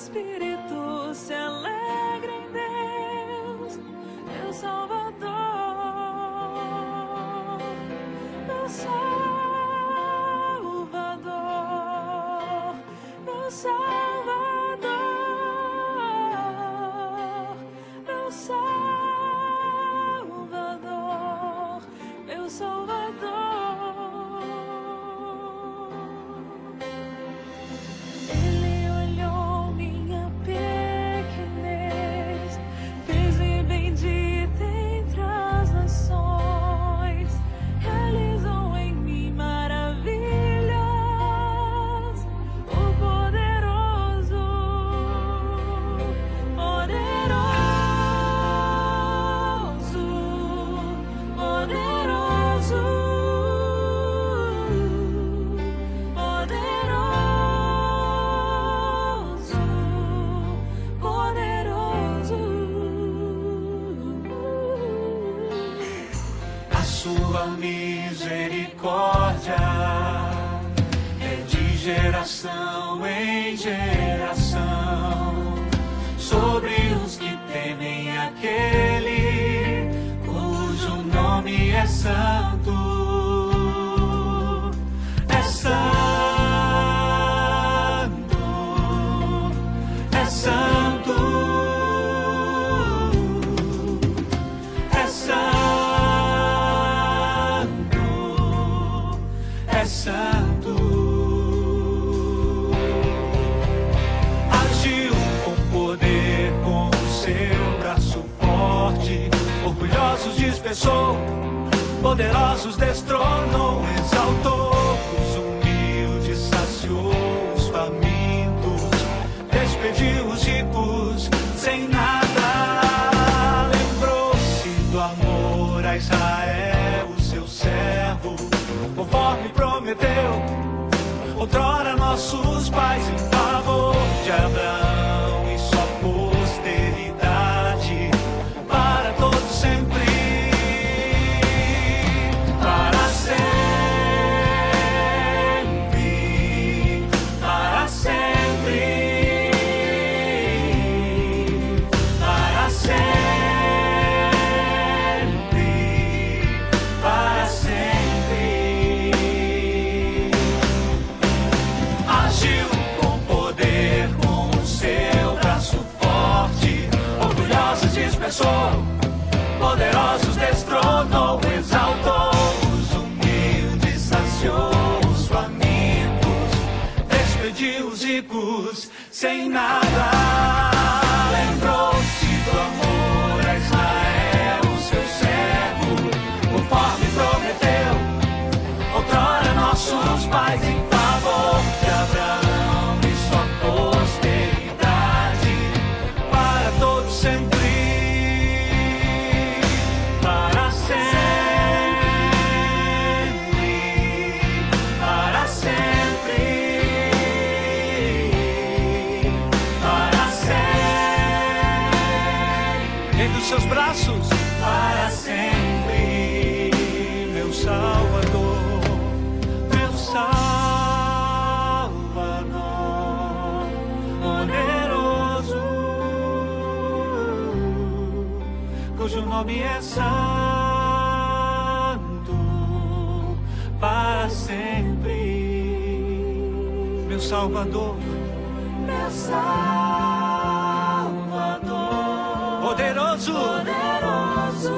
espírito se alegra em Deus, meu Salvador, meu Salvador, meu Salvador, meu Salvador, meu Salvador. Ele olhou minha pequenez, fez-me bendita entre as nações, realizou em mim maravilhas, o poderoso, poderoso, poderoso, poderoso. A sua misericórdia é de geração em geração sobre os que temem aquele cujo nome é santo. É santo, é santo, é santo, é santo. Agiu com poder, com o seu braço forte, orgulhosos dispersou, poderosos destronou, exaltou os humildes, saciou os famintos, despediu os ricos sem nada. Lembrou-se do amor a Israel, o seu servo, conforme prometeu outrora nossos pais, em favor de Abraão e sua posteridade para todos sempre. Para sempre, para sempre, para sempre, para sempre. Agiu com poder, com o seu braço forte, orgulhosos dispersou, poderosos destronou, exaltou os humildes, saciou os famintos, despediu os ricos sem nada. Lembrou-se do amor a Israel, o seu servo, conforme prometeu outrora nossos pais, em favor de Abraão e sua posteridade para todos sempre. Para sempre, para sempre, para sempre. Entre os seus braços, para sempre, meu Salvador, meu Salvador, poderoso, cujo nome é santo para sempre. Meu Salvador, Meu Salvador, poderoso, poderoso,